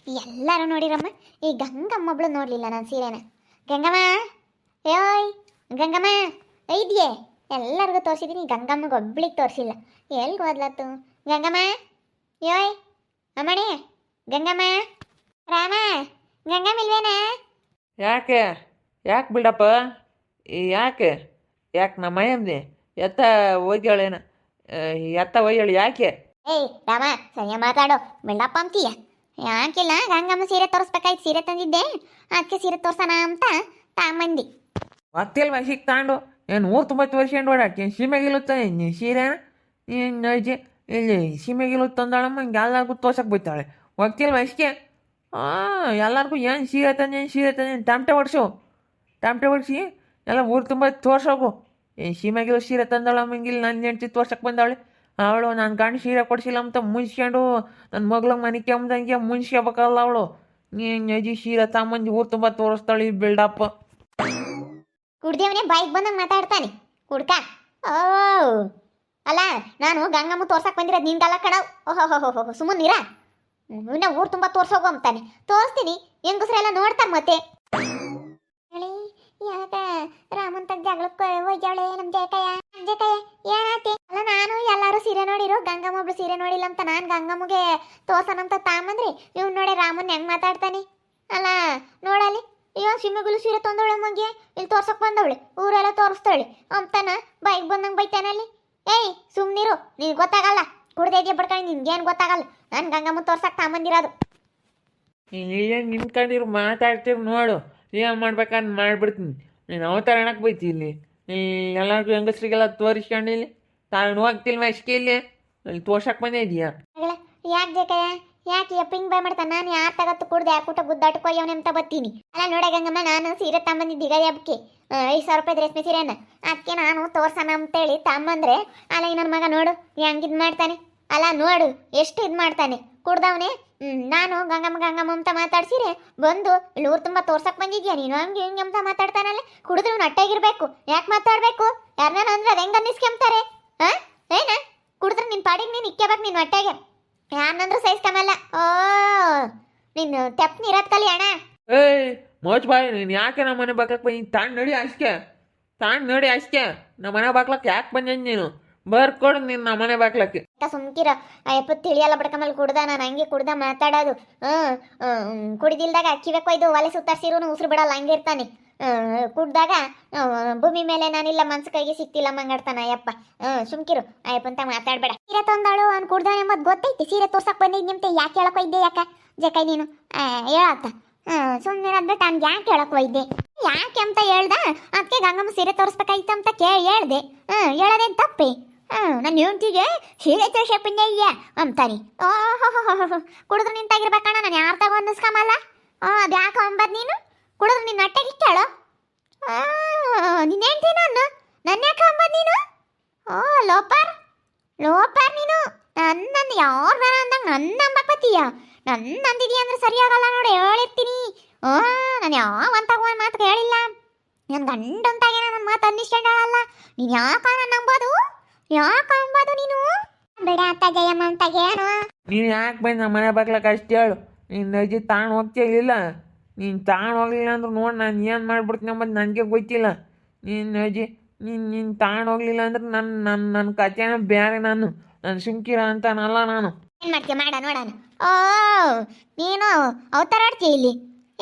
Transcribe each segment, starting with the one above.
ಎಲ್ಲರೂ ನೋಡಿರಮ್ಮ. ಈ ಗಂಗಮ್ಮ ಒಬ್ಳು ನೋಡಲಿಲ್ಲ ನಾನು ಸೀರೆನ. ಗಂಗಮ್ಮ, ಏಯ್ ಗಂಗಮ್ಮ ಇದೆಯೇ? ಎಲ್ಲರಿಗೂ ತೋರಿಸಿದ್ದೀನಿ, ಗಂಗಮ್ಮಗೆ ಒಬ್ಳಿಗೆ ತೋರಿಸಿಲ್ಲ. ಎಲ್ಗೆ ಹೋದ್ಲತ್ತು ಗಂಗಮ್ಮ? ಯೋಯ್ ಅಮ್ಮಣಿ, ಗಂಗಮ್ಮ, ರಾಮ, ಗಂಗಮ್ಮ ಇಲ್ವೇನಾ? ಯಾಕೆ ಯಾಕೆ ಬಿಡಪ್ಪ, ಯಾಕೆ ಯಾಕೆ ನಮ್ಮ ಅಯ್ಯಮ್ದೆ ಎತ್ತ ಹೋಗ್ಯಾಳೇನ, ಎತ್ತ ಒಯ್ಯಾಳು ಯಾಕೆ? ಏಯ್ ರಾಮ, ಸರಿಯ ಮಾತಾಡೋ, ಬಿಡಪ್ಪ ಅಂತೀಯ. ಯಾಕಿಲ್ಲ, ಗಂಗಮ್ಮ ಸೀರೆ ತೋರಿಸ್ಬೇಕಾಯ್ತು, ಸೀರೆ ತಂದಿದ್ದೆ, ಅದಕ್ಕೆ ಸೀರೆ ತೋರ್ಸೋಣ ಅಂತ ತಾಂಬಂದಿ. ಗೊತ್ತಿಲ್ವ ಸಿಕ್ ತಾಂಡು ಏನು ಊರು ತುಂಬ ತೋರಿಸ್ಕೊಂಡು ಓಡಾಡ್ತಿ ಸೀಮೆಗಿಲುತ್ತ ಸೀರೆನ ನೀನು ಅಜ್ಜಿ ಇಲ್ಲಿ ಸೀಮೆಗಿಲು ತಂದಾಳಮ್ಮ, ಹಿಂಗೆ ಎಲ್ಲರಿಗೂ ತೋರ್ಸಕ್ಕೆ ಬೈತಾಳೆ. ಗೊತ್ತಿಲ್ವ ಅಷ್ಟೇ. ಎಲ್ಲರಿಗೂ ಏನು ಸೀರೆ ತಂದೆ ಟಮಟೆ ಹೊಡ್ಸಿ ಎಲ್ಲ ಊರು ತುಂಬ ತೋರ್ಸೋಕು. ಈ ಸೀಮೆಗಿಲು ಸೀರೆ ತಂದಾಳಮ್ಮ, ಹಿಂಗಿಲ್ಲ ನನ್ನ ಹೆಂಡ್ತಿ ತೋರ್ಸಕ್ಕೆ ಬಂದಾಳೆ. ಅವಳು ನನ್ನ ಗಂಡು ಸೀರೆ ಕೊಡಿಸಿಲ್ಲ ಅಂತ ಮುನ್ಸ್ಕೊಂಡು ನನ್ನ ಮಗ್ಳಿಗೆ ಮನೆ ಕೆಮ್ಮದಂಗೆ ಮುನ್ಸ್ಕೋಬೇಕಲ್ಲ ಅವಳು. ನೀನು ಅಜ್ಜಿ ಸೀರೆ ತಗೊಂಬಂದು ಊರು ತುಂಬ ತೋರಿಸ್ತಾಳೆ ಈ ಬಿಲ್ಡಪ್ಪ. ಕುಡ್ದೇವನೇ ಬಾಯಿಗೆ ಬಂದಂಗೆ ಮಾತಾಡ್ತಾನೆ ಕುಡ್ಕ. ಓ ಅಲ್ಲ, ನಾನು ಗಂಗಮ್ಮ ತೋರ್ಸಕ್ಕೆ ಬಂದಿರೋದು ನಿನ್ಗಲ್ಲ ಕಣವ್. ಓಹೋ ಸುಮ್ಮನಿರ, ಇನ್ನ ಊರು ತುಂಬ ತೋರ್ಸೋಗು ಅಂತಾನೆ. ತೋರಿಸ್ತೀನಿ, ಹೆಂಗಸ್ರೆಲ್ಲ ನೋಡ್ತಾರೆ ಮತ್ತೆ. ಹೇಳಿ ಯಾಕ ರಾಮನ್ ತಗ ಜಗಳಕ್ಕೆ ಹೋಯ್ತಾವಳೆ ನಮ್ಮ ಜಯಕಯ್ಯ ಏನಾತಿ? ಅಲ್ಲ, ನಾನು ಎಲ್ಲರೂ ಸೀರೆ ನೋಡಿರು, ಗಂಗಮ್ಮ ಒಬ್ಳು ಸೀರೆ ನೋಡಿಲ್ಲ ಅಂತ ನಾನು ಗಂಗಮ್ಮಗೆ ತೋರ್ಸನಂತ ತಾಂಬಂದ್ರಿ. ಇವ್ನು ನೋಡಿ ರಾಮನ್ ಹೆಂಗ್ ಮಾತಾಡ್ತಾನೆ. ಅಲ್ಲ ನೋಡಲಿ, ಅಯ್ಯೋ ಸಿಮ್ಮಿಗುಲು ಸೀರೆ ತಂದವಳೆ ಮಗ್ಗೆ, ಇಲ್ಲಿ ತೋರ್ಸಕ್ ಬಂದವಳೆ, ಊರೆಲ್ಲ ತೋರಿಸ್ತಾಳೆ ಅಂತಾನ ಬಾಯಿಗೆ ಬಂದಂಗೆ ಬೈತಾನಲ್ಲಿ. ಏಯ್ ಸುಮ್ನಿರು, ನೀನು ಗೊತ್ತಾಗಲ್ಲ, ಕುಡ್ದೇ ಇದೆಯಾ ಬಡ್ಕೊಂಡು ನಿನ್ಗೇನು ಗೊತ್ತಾಗಲ್ಲ. ನಾನು ಗಂಗಮ್ಮ ತೋರ್ಸಕ್ ತಾಂಬಂದಿರೋದು. ಏನು ನಿಂತ್ಕೊಂಡಿರು ಮಾತಾಡ್ತೀರಿ ನೋಡು, ಏನು ಮಾಡ್ಬೇಕಾದ್ರೆ ಮಾಡಿಬಿಡ್ತೀನಿ. ನೀನು ಅವತಾರ ಏನಕ್ಕೆ ಬೈತಿ ಇಲ್ಲಿ ಎಲ್ಲರಿಗೂ ಹೆಂಗಸ್ರಿಗೆಲ್ಲ ತೋರಿಸ್ಕೊಂಡು ಇಲ್ಲಿ ತಾನು ಹೋಗ್ತಿಲ್ವ ಅಷ್ಟೇ ಇಲ್ಲಿ ತೋರ್ಸಕ್ಕೆ ಬಂದೇ ಇದೆಯಾ? ಯಾಕೆ ಜಯಕಯ್ಯ, ಯಾಕೆ ಪಿಂಗ್ ಬಾಯ್ ಮಾಡ್ತಾನೆ? ನಾನು ಯಾರು ತಗತ್ತು ಕುಡ್ದು ಯಾಕೂಟ ಗುದ್ದಾಟಕ್ಕೆ ಹೋಯ್ಯವನೆ ಅಂತ ಬರ್ತೀನಿ. ಅಲ್ಲ ನೋಡ ಗಂಗಮ್ಮ, ನಾನು ಸೀರೆ ತಗೊಂಬಂದಿದ್ದೆ ಯುಗಾದಿ ಹಬ್ಬಕ್ಕೆ 5,000 ರೂಪಾಯಿ ರೇಷ್ಮೆ ಸೀರೆನ. ಅದಕ್ಕೆ ನಾನು ತೋರ್ಸೋಣ ಅಂತೇಳಿ ತಗೊಂಬಂದ್ರೆ, ಅಲ್ಲ ಈ ನನ್ನ ಮಗ ನೋಡು ಹೆಂಗೆ ಇದು ಮಾಡ್ತಾನೆ. ಅಲ್ಲ ನೋಡು ಎಷ್ಟು ಇದು ಮಾಡ್ತಾನೆ ಕುಡ್ದವನೇ. ನಾನು ಗಂಗಮ್ಮ ಅಂತ ಮಾತಾಡ್ಸಿರೆ ಬಂದು ಇಲ್ಲಿ ಊರು ತುಂಬ ತೋರ್ಸಕ್ಕೆ ಬಂದಿದ್ಯಾ ನೀನು ಹಂಗೆ ಹಿಂಗೆ ಅಂತ ಮಾತಾಡ್ತಾನಲ್ಲ. ಕುಡಿದ್ರೆ ಇವ್ನು ಅಟ್ಟಾಗಿರ್ಬೇಕು. ಯಾಕೆ ಮಾತಾಡಬೇಕು? ಯಾರನ್ನ ಅಂದ್ರೆ ಅದು ಹೆಂಗೆ ಅನ್ನಿಸ್ಕೊಂತಾರೆ? ಹಾಂ ಏನ ಕುಡಿದ್ರೆ ನಿನ್ನ ಪಾಡಿಗೆ ನೀನು ಇಕ್ಕಬೇಕು, ನೀನು ಹೊಟ್ಟೆಗೆ ಯಾರನ್ನಂದ್ರೂ ಸಹಿಸ್ಕೊಂಬಲ್ಲ. ಓ ನೀನು ತೆಪ್ಪ ನೀರತ್ ಕಲಿ ಅಣ್ಣ. ಏಯ್ ಮೋಚ್ ಬಾಯ್, ನೀನು ಯಾಕೆ ನಮ್ಮ ಮನೆ ಬಾಕ್ಲಕ್ಕೆ ಬಂದು ತಾಂಡು ನೋಡಿ ಅಷ್ಟೇ ನಮ್ಮ ಮನೆ ಬಾಕ್ಲಕ್ಕೆ ಯಾಕೆ ಬಂದ ನೀನು? ಬರ್ಕೊಡು ನೀನು ನಮ್ಮ ಮನೆ ಬಾಕ್ಲಕ್ಕೆ. ಸುಮ್ಕಿರ ಅಯ್ಯಪ್ಪ, ತಿಳಿಯಲ್ಲ ಬಡ್ಕಮಲ್ಲಿ ಕುಡ್ದ, ನಾನು ಹಂಗೆ ಕುಡ್ದ ಮಾತಾಡೋದು. ಕುಡಿದಿಲ್ದಾಗ ಕಿವೆ ಕೊಯ್ದು ಒಲೆ ಸುತ್ತಾಡ್ಸಿರೂ ಉಸಿರು ಬಿಡಲ್ಲ, ಹಂಗೆ ಇರ್ತಾನೆ. ಕುಡ್ದಾಗ ಭೂಮಿ ಮೇಲೆ ನಾನಿಲ್ಲ, ಮನ್ಸು ಕೈಗೆ ಸಿಕ್ತಿಲ್ಲ ಮಂಗಾಡ್ತಾನ ಅಯ್ಯಪ್ಪ. ಸುಮ್ಕಿರು ಅಯ್ಯಪ್ಪ ಅಂತ ಮಾತಾಡ್ಬೇಡ. ಸೀರೆ ತಂದಾಳು ಅವ್ನು ಕುಡ್ದ ಎಂಬುದು ಗೊತ್ತೈತಿ. ಸೀರೆ ತೋರ್ಸಕ್ ಬಂದಿದ್ನಿ ಅಂತ ಯಾಕೆ ಹೇಳಕ್ ಹೋಯ್ದೆ? ಯಾಕ ಜಕೈ ನೀನು ಹೇಳತ್ತ ಸುಮ್ಮನೆ ಅಂದ್ಬಿಟ್ಟು ಅವ್ನಿಗೆ ಯಾಕೆ ಹೇಳಕ್ ಹೋಯ್ದೆ? ಯಾಕೆ ಅಂತ ಹೇಳ್ದ, ಅದಕ್ಕೆ ಗಂಗಮ್ಮ ಸೀರೆ ತೋರಿಸ್ಬೇಕಾಯ್ತು ಅಂತ ಹೇಳ್ದೆ. ಹೇಳೋದೇನು ತಪ್ಪಿ? ನನ್ನ ಹೆಂಡ್ತಿಗೆ ಸೀರೆ ತೋರ್ಸಪ್ಪಂದೆ ಇದೆಯಾ ಅಂತಾನೆ. ಓಹೋ ಕುಡಿದ್ರೆ ನಿಂತಾಗಿರ್ಬೇಕಣ್ಣ, ನಾನು ಯಾರು ತಗೋ ಅನ್ನಿಸ್ಕೊಂಬಲ್ಲ. ಅದು ಯಾಕೆ ಅಂಬದ್ ನೀನು? ಕುಡಿದ್ರೆ ನಿನ್ನ ಹೊಟ್ಟೆಗೆ ಇಟ್ಟಾಳು ನಿನ್ನ ಹೆಂಡ್ತಿ. ನನ್ನ ಯಾಕೆ ಅಂಬದ್ ನೀನು? ಲೋಪರ್ ನೀನು. ನನ್ನ ಯಾರು ಬೇಡ ಅಂದಂಗೆ ನನ್ನ ಅಂಬಕ್ ಬತ್ತೀಯ? ನನ್ನ ಅಂದಿದೀಯ ಅಂದ್ರೆ ಸರಿಯಾಗಲ್ಲ ನೋಡಿ, ಹೇಳಿರ್ತೀನಿ. ನಾನು ಯಾವಂತಾಗ ಒಂದು ಮಾತು ಹೇಳಿಲ್ಲ. ನನ್ನ ಗಂಡಂತಾಗೆ ನನ್ನ ಮಾತು ಅನ್ನಿಸ್ಕೊಂಡಲ್ಲ. ನೀನು ಯಾಕೆ ನನ್ನ ಅಂಬೋದು? ನೀನು ಬೇಡ ಅತ್ತ ಜಯಮ್ಮ ಅಂತಾಗೆ ಏನು? ನೀನು ಯಾಕೆ ಬಂದು ನಮ್ಮ ಮನೆ ಬಾಕ್ಲಕ್ಕೆ ಅಷ್ಟೇ ಹೇಳು. ನಿನ್ನ ಅಜ್ಜಿ ತಾಣು ಹೋಗ್ತಿಲ್ಲ, ನೀನು ತಾಣು ಹೋಗ್ಲಿಲ್ಲ ಅಂದ್ರೆ ನೋಡಿ ನಾನು ಏನು ಮಾಡ್ಬಿಡ್ತೀನಿ ಅಂಬದು ನನಗೆ ಗೊತ್ತಿಲ್ಲ. ನಿನ್ನ ಅಜ್ಜಿ ನೀನು ತಾಣು ಹೋಗ್ಲಿಲ್ಲ ಅಂದ್ರೆ ನನ್ನ ಕಥೆನ ಬೇರೆ. ನಾನು ಸುಮ್ಕಿರ ಅಂತಾನಲ್ಲ ನಾನು. ಏನು ಮಾಡ್ತೀಯ ಮಾಡ ನೋಡೋಣ. ನೀನು ಅವತಾರ ಆಡ್ತೀಯ ಇಲ್ಲಿ.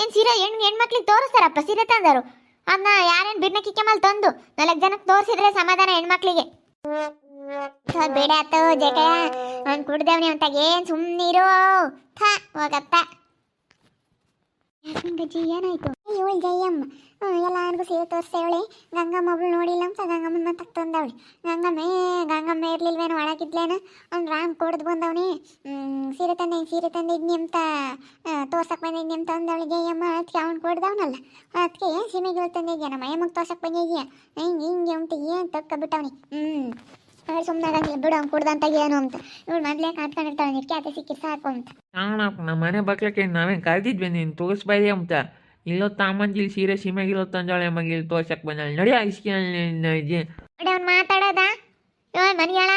ಏನು ಸೀರೆ ಹೆಣ್ಮಕ್ಳಿಗೆ ತೋರಿಸ್ತಾರಪ್ಪ ಸೀರೆ ತಂದರು. ಅದನ್ನ ಯಾರೇನು ಬಿರ್ನಕ್ಕಿಕ್ಕೆ ಮೇಲೆ ತಂದು 4 ಜನಕ್ಕೆ ತೋರಿಸಿದ್ರೆ ಸಮಾಧಾನ ಹೆಣ್ಮಕ್ಳಿಗೆ. ಬೇಡ ಆತು ಜಕಯ್ಯ, ಅವ್ನು ಕುಡ್ದವನೇ ಅಂತಾಗ ಏನು ಸುಮ್ಮನಿರು. ಹೋಗತ್ತ ಗಜ್ಜಿ ಏನಾಯ್ತು? ಇವಳು ಜಯಮ್ಮ ಎಲ್ಲರಿಗೂ ಸೀರೆ ತೋರಿಸ್ತೇವಳೆ. ಗಂಗಮ್ಮ ಒಬ್ಳು ನೋಡಿಲ್ಲ ಅಂತ ಗಂಗಮ್ಮನ ಮತ್ತೆ ತಂದವಳೆ. ಗಂಗಮ್ಮ ಇರ್ಲಿಲ್ವೇನೋ ಒಳಗಿದ್ಲೇನ. ಅವ್ನು ರಾಮ್ ಕೊಡ್ದು ಬಂದವನೇ. ಸೀರೆ ತಂದಿದ್ನಿ ಅಂತ ತೋರ್ಸಕ್ಕೆ ಬಂದಿದ್ನಿ ಅಂತ ಅಂದವಳು ಜಯಮ್ಮ. ಅದಕ್ಕೆ ಅವ್ನು ಕೊಡ್ದವನಲ್ಲ, ಅದಕ್ಕೆ ಏನು ಸೀಮೆಗಳು ತಂದಿದ್ಯಾ ನಮ್ಮ ಮೈಯಮ್ಮಗೆ ತೋರ್ಸಕ್ಕೆ ಬಂದಿದ್ಯಾ ಹಿಂಗೆ ಅಂತ ಏನು ತಕ್ಕೊಬಿಟ್ಟವನಿ. ಸುಮ್ಮನೆ ಆಗಂಗಿಲ್ಲ ಬಿಡು, ಅವ್ನು ಕುಡ್ದಂತ ಏನು ಅಂತ. ಇವಳು ಮೊದಲೇ ಕಾತ್ಕೊಂಡಿರ್ತಾಳೆ, ನಿಟ್ಕೆ ಸಿಕ್ಕಿ ಸಾಕು ಅಂತ. ನಮ್ಮ ಮನೆ ಬಾಕ್ಲಕ್ಕೆ ನಾವೇನು ಕರೆದಿದ್ವಿ ನೀನು ತೋರಿಸ್ಬಾರಿ ಅಂತ. ಇಲ್ಲೋ ತಾಮಂಜಿಲ್ ಸೀರೆ ಸೀಮೆಗಿಲೋ ತಂದಾಳೆ ಮಗಿಲ್ ತೋರ್ಸಕ್ಕೆ ಬಂದಾಳೆ. ನಡಿ ಆಯ್ಸ್ಕಿ ಅವ್ನು ಮಾತಾಡೋದ ಮನಿಯಾಳ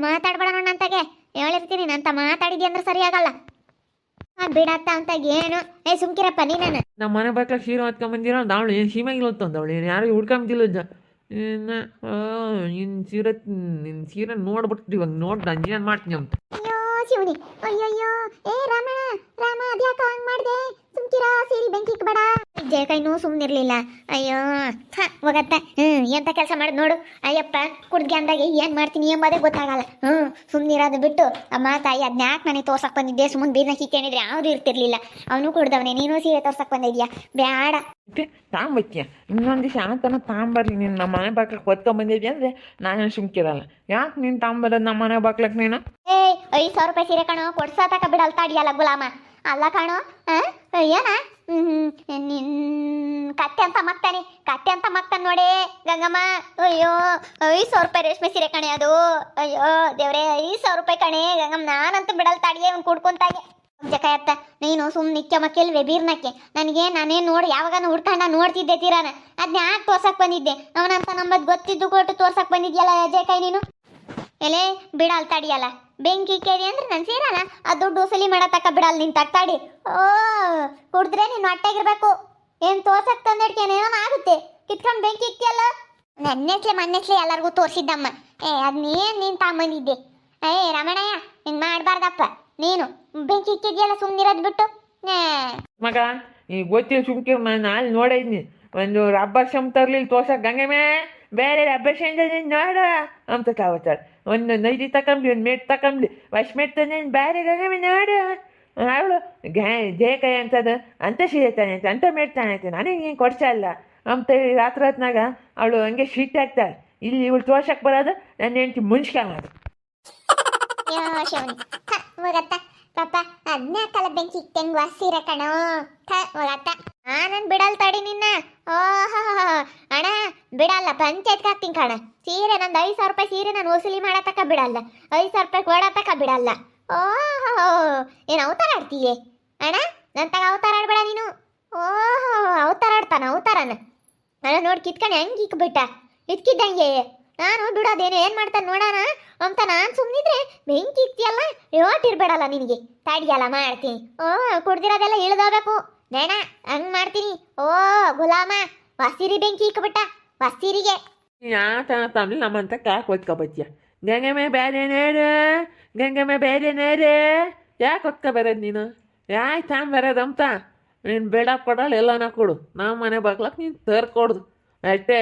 ಮಾತಾಡ್ಬೇಡ ಅಂತಾಗೆ ಹೇಳಿರ್ತೀನಿ. ನಂತ ಮಾತಾಡಿದ್ಯ ಅಂದ್ರೆ ಸರಿಯಾಗಲ್ಲ. ಬಿಡತ್ತ ಅಂತ ಏನು ಸುಮ್ಕಿರಪ್ಪ ನೀನು. ನಮ್ಮ ಮನೆ ಬಾಕ್ಲಾಗ ಸೀರೆ ಹೊತ್ಕೊಂಬಂದಿರೋ ಅವಳು ಏನು ಸೀಮೆಗಿಲ್ಲ ಹೊತ್ತಂದವಳು ಏನು ಯಾರು ಹುಡ್ಕೊಂಬಿದ್ದಿಲ್ಲ ಇನ್ನು ನಿನ್ನ ಸೀರೆ ನೋಡ್ಬಿಟ್ಟು ಇವಾಗ ನೋಡಿ ನಾನು ಏನು ಮಾಡ್ತೀನಿ ಅಂತ. ಅಯ್ಯೋ ಶಿವನಿ, ಅಯ್ಯಯ್ಯೋ, ಏ ರಾಮ ರಾಮ ಅದ್ಯಾಕ ಹಂಗ್ ಮಾಡ್ದೆ? ಸುಮ್ಕಿರ, ಸೀರಿ ಬೆಂಕಿ ಇಕ್ಬೇಡ. ಜಯಕೈನೂ ಸುಮ್ನಿರ್ಲಿಲ್ಲ. ಅಯ್ಯೋ ಹೋಗತ್ತ. ಎಂತ ಕೆಲಸ ಮಾಡಿದ್ ನೋಡು. ಅಯ್ಯಪ್ಪ ಕುಡ್ಗೆ ಅಂದಾಗ ಏನ್ ಮಾಡ್ತೀನಿ ಎಂಬುದೇ ಗೊತ್ತಾಗಲ್ಲ. ಸುಮ್ನಿರೋದು ಬಿಟ್ಟು ಅಮ್ಮ ತಾಯಿ ಅದ್ನ್ಯಾಕ್ ನನಗೆ ತೋರ್ಸಕ್ ಬಂದಿದ್ದೆ? ಸುಮ್ಮನೆ ಬೀರ್ನ ಕಿತ್ತೇನಿದ್ರೆ ಯಾವ್ದು ಇರ್ತಿರ್ಲಿಲ್ಲ. ಅವನು ಕುಡ್ದವನೇ, ನೀನು ಸೀರೆ ತೋರ್ಸಕ್ ಬಂದಿದ್ಯಾ? ಬ್ಯಾಡ ತಾಂಬತ್ಯ ಇನ್ನೊಂದು ದಿವಸ ಆತನ ತಾಂಬರ್ಲಿ. ನೀನು ನಮ್ಮ ಮನೆ ಬಾಕ್ಲಕ್ಕೆ ಹೊತ್ಕೊಂಬಂದಿದ್ಯಾ ಅಂದರೆ ನಾನು ಸುಮ್ಕಿರಲ್ಲ. ಯಾಕೆ ನೀನು ತಾಂಬರೋದು ನಮ್ಮ ಮನೆ ಬಾಕ್ಲಕ್ಕೆ ನೀನು? 5,000 ರೂಪಾಯಿ ಸೀರೆ ಕಣೋ, ಕೊಡ್ಸತಕ ಬಿಡಲ್ ತಾಡಿಯಲ್ಲ ಗುಲಾಮ. ಅಲ್ಲ ಕಣೋ, ಏನ ನಿನ್ ಕತ್ತೆ ಅಂತ ಮಗ್ತಾನೆ ನೋಡಿ ಗಂಗಮ್ಮ. ಅಯ್ಯೋ 5,000 ರೂಪಾಯಿ ರೇಷ್ಮೆ ಸೀರೆ ಕಣೆ ಅದು. ಅಯ್ಯೋ ದೇವ್ರೆ, 5,000 ರೂಪಾಯಿ ಕಣೆ ಗಂಗಮ್ಮ. ನಾನಂತೂ ಬಿಡಲ್ ತಾಡಿಗೆ ಅವ್ನು ಕುಡ್ಕೊಂತಾಗೆ ಜಕಾಯತ್ತ. ನೀನು ಸುಮ್ಮನೆ ನಿತ್ಯ ಮಕ್ಕಲ್ವೇ ಬೀರ್ನಕ್ಕೆ ನನಗೆ ನಾನೇ ನೋಡಿ ಯಾವಾಗ ಹುಡ್ಕೊಂಡ ನೋಡ್ತಿದ್ದೆ ತೀರಾನ. ಅದನ್ನ ಯಾಕೆ ತೋರ್ಸಕ್ ಬಂದಿದ್ದೆ? ಅವನಂತ ನಂಬದ್ ಗೊತ್ತಿದ್ದು ಕೊಟ್ಟು ತೋರ್ಸಕ್ ಬಂದಿದ್ಯಲ್ಲ ಅಜಯಕಾಯಿ ನೀನು. ಎಲೆ ಬಿಡಲ್ ತಾಡಿಯಲ್ಲ, ಬೆಂಕಿ ಕೇರಿ ಅಂದ್ರೆ ನಾನು ಸೇರಲ್ಲ. ಆ ದುಡ್ಡು ವಸೂಲಿ ಮಾಡತಕ್ಕ ಬಿಡಲ್ ನಿನ್ ತಟ್ಟಾಡಿ. ಕುಡಿದ್ರೆ ನೀನು ಹೊಟ್ಟೆಗಿರ್ಬೇಕು. ಏನ್ ತೋರ್ಸಕ್ ತಂದಿಡ್ಕೇನೆ ಏನೋ ಆಗುತ್ತೆ. ಕಿತ್ಕೊಂಡು ಬೆಂಕಿ ಇಕ್ತಿಯಲ್ಲ. ಮೊನ್ನೆಸ್ಲೆ ಎಲ್ಲರಿಗೂ ತೋರಿಸಿದ್ದಮ್ಮ. ಅದನ್ನೇನು ನೀನು ತಾಂಬಂದಿದ್ದೆ? ರಮಣಯ್ಯ ಹಿಂಗೆ ಮಾಡಬಾರ್ದಪ್ಪ. ನೀನು ಬೆಂಕಿ ಇಕ್ಕಿದ್ಯಲ್ಲ, ಸುಮ್ಮನಿರೋದು ಬಿಟ್ಟು. ಮಗ ಈಗ ಗೊತ್ತಿಲ್ಲ ಸುಮ್ಕಿರ್. ನಾನು ಅಲ್ಲಿ ನೋಡಿದ್ನಿ ಒಂದು ರಬ್ಬರ್ ಶಮ್ ತರ್ಲಿಲ್ಲ ತೋರ್ಸಕ್. ಗಂಗೆಮೇ ಬೇರೆ ರಬ್ಬರ್ ಶಮ್ ನೋಡ ಅಂತ ಕಾವತ್ತಾಳೆ. ಒಂದು ನೈಟಿ ತಕೊಂಬ್ಲಿ, ಒಂದು ಮೆಟ್ ತಕೊಂಬ್ಲಿ, ಮೆಟ್ ತಂದೆ ಬೇರೆ ಗಂಗೆಮೆ ನೋಡು. ಅವಳು ಜಯಕಾಯಿ ಅಂತದು ಅಂತ ಸೀರೆ ತಾನೆ ಅಂತ ಮೆಟ್ ತಾನೆ ನನಗೆ ಹಿಂಗೆ ಕೊಡ್ಸಲ್ಲ ಅಂತ ಹೇಳಿ ರಾತ್ನಾಗ ಅವಳು ಹಂಗೆ ಶೀಟ್ ಆಗ್ತಾಳೆ. ಇಲ್ಲಿ ಇವಳು ತೋರ್ಸಕ್ ಬರೋದು ನನ್ನ ಹೆಂಡತಿ ಮುನ್ಸ್ಕೊಳ್ಳೋದು. ಹೋಗತ್ತ ಪಾಪ, ಅದನ್ನ ಬೆಂಕಿ ಇಕ್ತಂಗ್ ಸೀರೆ ಕಣೋ. ಹೋಗತ್ತ ನಾನನ್ ಬಿಡಲ್ ತಡಿ ನಿನ್ನ. ಓಹೋ ಅಣ್ಣ ಬಿಡಲ್ಲ, ಪಂಚಾಯತ್ಗೆ ಹಾಕ್ತೀನಿ ಕಣ. ಸೀರೆ ನಂದು 5,000 ರೂಪಾಯಿ ಸೀರೆ ನಾನು ವಸೂಲಿ ಮಾಡತಕ್ಕ ಬಿಡಲ್ಲ. 5,000 ರೂಪಾಯಿ ಕೊಡತಕ್ಕ ಬಿಡಲ್ಲ. ಓಹೋ ಏನು ಅವತಾರ ಆಡ್ತೀಯೇ ಅಣ್ಣ? ನನ್ನ ತಗ ಅವತಾರ ಆಡ್ಬೇಡ ನೀನು. ಓಹೋ ಅವತಾರ ಅವತಾರನ ಅಣ್ಣ ನೋಡಿ ಕಿತ್ಕೊಂಡು ಹೆಂಗೆ ಇಕ್ಬಿಟ್ಟ. ಇಟ್ಕಿದ್ದಂಗೆ ನಾನು ಬಿಡೋದೇನು ಏನು ಮಾಡ್ತಾನೆ ನೋಡೋಣ ಅಂತ ನಾನು ಸುಮ್ಮನಿದ್ರೆ ಬೆಂಕಿ ಇಕ್ತಿಯಲ್ಲ. ಯೋಟಿರ್ಬೇಡಲ್ಲ ನಿನಗೆ. ತಾಡಿಯಲ್ಲ ಮಾಡ್ತೀನಿ. ಕುಡ್ದಿರೋದೆಲ್ಲ ಇಳಿದೋಗ್ಬೇಕು ನೇಣ. ಹಂಗೆ ಮಾಡ್ತೀನಿ. ಗುಲಾಮ ವಸೀರಿ ಬೆಂಕಿ ಇಕ್ಬಿಟ್ಟ ವಸೀರಿಗೆ. ತಮ್ಮಲ್ಲಿ ನಮ್ಮಂತ ಕಾಕ್ ಹೊತ್ಕೊಬತ್ಯ. ಗಂಗೆಮೆ ಬೇರೆ ನೇರೆ ಯಾಕೆ ಹೊತ್ಕೊಬರೋದು ನೀನು? ಯಾಕೆ ತಾಂಬರೋದಂತ ನೀನು ಬೇಡ ಕೊಡಲ್ಲ, ಎಲ್ಲನ ಕೊಡು. ನಮ್ಮ ಮನೆ ಬಾಕ್ಲಕ್ಕೆ ನೀನು ತರ್ಕೊಡ್ದು ಅಷ್ಟೇ.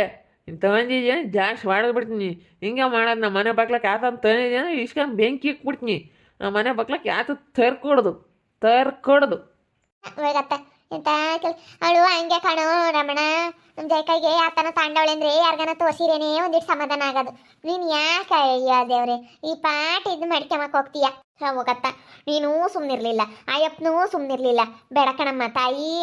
ನೀನು ತಗೊಂಡಿದ್ಯಾ ಜಾಸ್ತಿ ಮಾಡಿದ್ಬಿಡ್ತೀನಿ. ಹಿಂಗೆ ಮಾಡೋದು. ನಮ್ಮ ಮನೆ ಬಾಕ್ಲಕ್ಕೆ ಯಾತಂತ ತಂದಿದ್ಯಾ ಇಸ್ಕೊಂಡು ಬೆಂಕಿ ಇಕ್ಬಿಡ್ತೀನಿ. ನಮ್ಮ ಮನೆ ಬಾಕ್ಲಕ್ಕೆ ಯಾತ ತರ್ಕೊಡ್ದು. ಹೋಗತ್ತ ಎಂತ ಅವಳು ಹಂಗೆ ಕಾಣೋ ರಮಣ. ನಮ್ಮ ಜಯಕಾಯಿಗೆ ಆತನ ತಾಂಡವಳೆ ಅಂದ್ರೆ ಯಾರಿಗಾನ ತೋರಿಸಿರೇನೆ ಒಂದಿಟ್ಟು ಸಮಾಧಾನ ಆಗೋದು. ನೀನು ಯಾಕೆ ಅಯ್ಯ ದೇವ್ರೆ ಈ ಪಾಠ ಇದು ಮಾಡ್ಕೊಂಬಕ್ಕೆ ಹೋಗ್ತೀಯ? ಹೋಗತ್ತ ನೀನೂ ಸುಮ್ಮನಿರ್ಲಿಲ್ಲ, ಅಯ್ಯಪ್ಪನೂ ಸುಮ್ಮನಿರ್ಲಿಲ್ಲ. ಬೇಡ ಕಣಮ್ಮ ತಾಯಿ.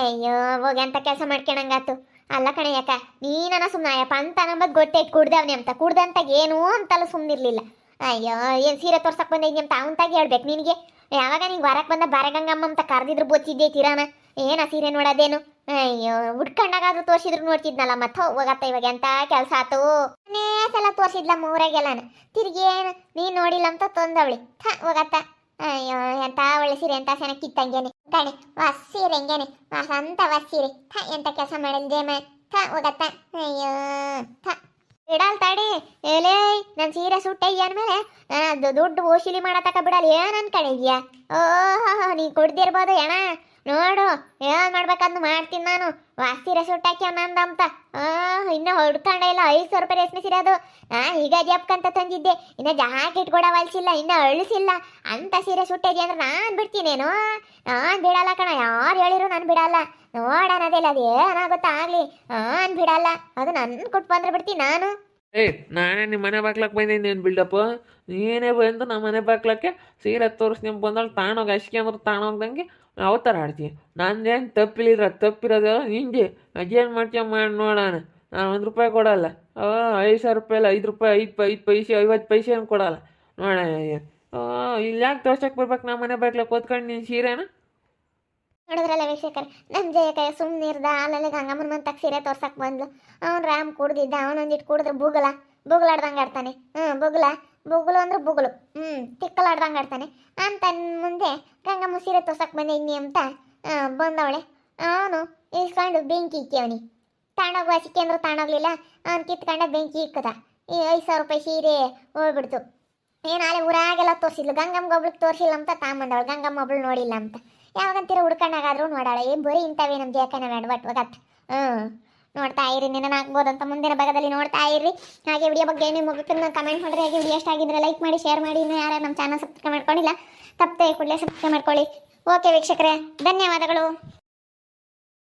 ಅಯ್ಯೋ ಹೋಗಿ ಅಂತ ಕೆಲಸ ಮಾಡ್ಕೊಳಂಗಾತು. ಅಲ್ಲ ಕಣ ಯಾಕ ನೀನ ಸುಮ್ಮನೆ ಅಯ್ಯಪ್ಪ ಅಂತ ನಂಬದ್ ಗೊತ್ತೇ ಕುಡ್ದವ್ನಿ ಅಂತ. ಕುಡ್ದಂತಾಗ ಏನೂ ಅಂತಲ್ಲ ಸುಮ್ಮನಿರ್ಲಿಲ್ಲ. ಅಯ್ಯೋ ಏನು ಸೀರೆ ತೋರ್ಸಕ್ ಬಂದಿದ್ನಿ ಅಂತ ಅವನ್ತಾಗ ಹೇಳ್ಬೇಕು ನಿನಗೆ. ಯಾವಾಗ ನಿಂಗೆ ಹೊರಕ್ಕೆ ಬಂದ ಬಾರಗಂಗಮ್ಮ ಅಂತ ಕರೆದಿದ್ರು ಬೋಚಿದ್ದೆ ತೀರಾನ. ಏನ ಸೀರೆ ನೋಡೋದೇನು? ಅಯ್ಯೋ ಉಟ್ಕೊಂಡಾಗಾದ್ರೂ ತೋರಿಸಿದ್ರು ನೋಡ್ತಿದ್ನಲ್ಲ. ಮತ್ತೆ ಹೋಗತ್ತ ಇವಾಗ ಎಂತ ಕೆಲಸ ಆತು. ಸಲ ತೋರಿಸಿದ್ಲಮ್ಮ ಊರಾಗೆಲ್ಲಾನ. ತಿರ್ಗಿ ಏನು ನೀನು ನೋಡಿಲ್ಲ ಅಂತ ತಂದವಳಿ. ಹೋಗತ್ತ ಅಯ್ಯೋ ಎಂತ ಒಳ್ಳೆ ಸೀರೆ ಎಂತ ಚೆನ್ನಾಗಿ ಕಿತ್ತಂಗೇನೆ ಕಣೆ. ಸೀರೆ ಹೆಂಗೇನೆ ಅಂತ ಸೀರೆ. ಎಂತ ಕೆಲಸ ಮಾಡಲ್ದೇಮ. ಹೋಗತ್ತ ಅಯ್ಯೋ ಬಿಡಲ್ ತಾಡಿ. ಏಲೇ ನನ್ನ ಸೀರೆ ಸುಟ್ಟಯ್ಯ ಅಂದಮೇಲೆ ನಾನು ದುಡ್ಡು ವಸೂಲಿ ಮಾಡತಕ್ಕ ಬಿಡಲ್ಲ. ಏನು ಅನ್ಕೊಂಡಿದ್ಯಾ? ಓಹೋ ನೀ ಕೊಡ್ದಿರ್ಬೋದು ಅಣ್ಣ. ನೋಡು ಏನು ಮಾಡ್ಬೇಕಂದು ಮಾಡ್ತೀನಿ ನಾನು. ಸೀರೆ ಸುಟ್ಟಾಕ್ಯ ನಂದಂತ. ಇನ್ನೂ ಹುಡ್ಕೊಂಡೆ ಇಲ್ಲ. 5,000 ರೂಪಾಯಿ ರೇಷ್ಮೆ ಸೀರೆ ಅದು. ಈಗ ಜಪ್ಕಂತ ತಂದಿದ್ದೆ. ಇನ್ನು ಜಾಕೆಟ್ ಕೂಡ ಹೊಲ್ಸಿಲ್ಲ, ಇನ್ನೂ ಅಳಿಸಿಲ್ಲ ಅಂತ ಸೀರೆ ಸುಟ್ಟಿದ್ಯಾ ಅಂದ್ರೆ ನಾನು ಬಿಡ್ತೀನೇನು? ನಾನು ಬಿಡಲ್ಲ ಕಣ. ಯಾರು ಹೇಳಿರು ನಾನು ಬಿಡಲ್ಲ. ನೋಡೋಣದಿಲ್ಲ ಅದು ಏನಾಗುತ್ತಾ ಆಗಲಿ. ನಾನು ಬಿಡಲ್ಲ. ಅದು ನನ್ನ ಕೊಟ್ಟು ಬಂದ್ರೆ ಬಿಡ್ತೀನಿ ನಾನು. ನಾನೇ ನಿಮ್ಮ ಮನೆ ಬಾಕ್ಲಕ್ಕೆ ಬಂದಿದ್ದೇನು ಬಿಲ್ಡಪ್ಪ? ನೀನೇ ಬಂದು ನಮ್ಮ ಮನೆ ಬಾಕ್ಲಕ್ಕೆ ಸೀರೆ ತೋರಿಸ್ಕೊಂಡು ಬಂದಳು ತಾಣೋಗಿ ಅಷ್ಟಿಗೆ ಅಂದ್ರೆ ತಾಣೋಗ್ದಂಗೆ ಅವತಾರ ಆಡ್ತೀನಿ. ನಂದೇನು ತಪ್ಪಿರೋದು ನಿಂಗೆ. ಅದೇನು ಮಾಡ್ತೀಯ ಮಾಡಿ ನೋಡೋಣ. ನಾನು 1 ರೂಪಾಯಿ ಕೊಡಲ್ಲ. 5,000 ರೂಪಾಯಿ ಅಲ್ಲ, 5 ರೂಪಾಯಿ, 5 ಪೈಸೆ 50 ಪೈಸೆ ಏನು ಕೊಡಲ್ಲ ನೋಡೋಣ. ಇಲ್ಲಿ ಯಾಕೆ ತೋರ್ಸಕ್ಕೆ ಬರ್ಬೇಕು ನಮ್ಮ ಮನೆ ಬಾಕ್ಲಕ್ಕೆ ಓದ್ಕೊಂಡು ನೀನು ಸೀರೆನ? ನೋಡಿದ್ರಲ್ಲ ವೀಕ್ಷಕರ, ನಮ್ಮ ಜಯಕಾಯ ಸುಮ್ಮನೆ ಇರ್ದ. ಆಮೇಲೆ ಗಂಗಮ್ಮನ ಮಂತಕ್ಕೆ ಸೀರೆ ತೋರ್ಸಕ್ಕೆ ಬಂದ್ಲು. ಅವ್ನು ರಾಮ್ ಕುಡ್ದಿದ್ದ. ಅವನೊಂದಿಟ್ಟು ಕುಡಿದ್ರೆ ಬುಗಲಾಡ್ದಂಗೆ ಆಡ್ತಾನೆ. ಬುಗಲ ಬುಗುಲು ಅಂದ್ರೆ ಬುಗುಲು ತಿಕ್ಕಲಾಡ್ದಂಗೆ ಆಡ್ತಾನೆ ಅಂತ ಮುಂದೆ ಗಂಗಮ್ಮ ಸೀರೆ ತೋರ್ಸಕ್ಕೆ ಬಂದಿದ್ನಿ ಅಂತ ಬಂದವಳೆ. ಅವನು ಇಸ್ಕೊಂಡು ಬೆಂಕಿ ಇಕ್ಕಿ ತಾಣೋಗುವ ಸಿಕ್ಕಿ ಅಂದ್ರೂ ತಾಣೋಗ್ಲಿಲ್ಲ. ಅವ್ನು ಕಿತ್ಕೊಂಡ ಬೆಂಕಿ ಇಕ್ಕದ. ಈ 5,000 ರೂಪಾಯಿ ಸೀರೆ ಹೋಗ್ಬಿಡ್ತು. ಏನಾಳೆ ಊರಾಗೆಲ್ಲ ತೋರಿಸಿದ್ಲು, ಗಂಗಮ್ಗೆ ಒಬ್ಳಿಗೆ ತೋರಿಸಿಲ್ಲ ಅಂತ ತಾಂಬಂದವಳು, ಗಂಗಮ್ಮ ಒಬ್ಳು ನೋಡಿಲ್ಲ ಅಂತ. ಯಾವಾಗಂತೀರ ಹುಡ್ಕೊಂಡಾಗಾದ್ರೂ ನೋಡಾಳೆ. ಬರೀ ಇಂಥವೇ ನಮ್ಮ ಜೇಕನ ನಡ್ಬಟ್ ನೋಡ್ತಾ ಇರಿ, ನಿನ್ನ ಆಗ್ಬೋದಂತ ಮುಂದಿನ ಭಾಗದಲ್ಲಿ ನೋಡ್ತಾ ಇರಿ. ಹಾಗೆ ವಿಡಿಯೋ ಬಗ್ಗೆ ನಿಮ್ಮ ಅಭಿಪ್ರಾಯ ಕಮೆಂಟ್ ಮಾಡಿರಿ. ಹಾಗೆ ವಿಡಿಯೋ ಇಷ್ಟ ಆಗಿದ್ರೆ ಲೈಕ್ ಮಾಡಿ, ಶೇರ್ ಮಾಡಿ. ಇನ್ನೂ ಯಾರು ನಮ್ಮ ಚಾನಲ್ ಸಬ್ಸ್ಕ್ರೈಬ್ ಮಾಡ್ಕೊಂಡಿಲ್ಲ ತಪ್ಪದೆ ಕೂಡಲೇ ಸಬ್ಸ್ಕ್ರೈಬ್ ಮಾಡ್ಕೊಳ್ಳಿ. ಓಕೆ ವೀಕ್ಷಕರೇ, ಧನ್ಯವಾದಗಳು.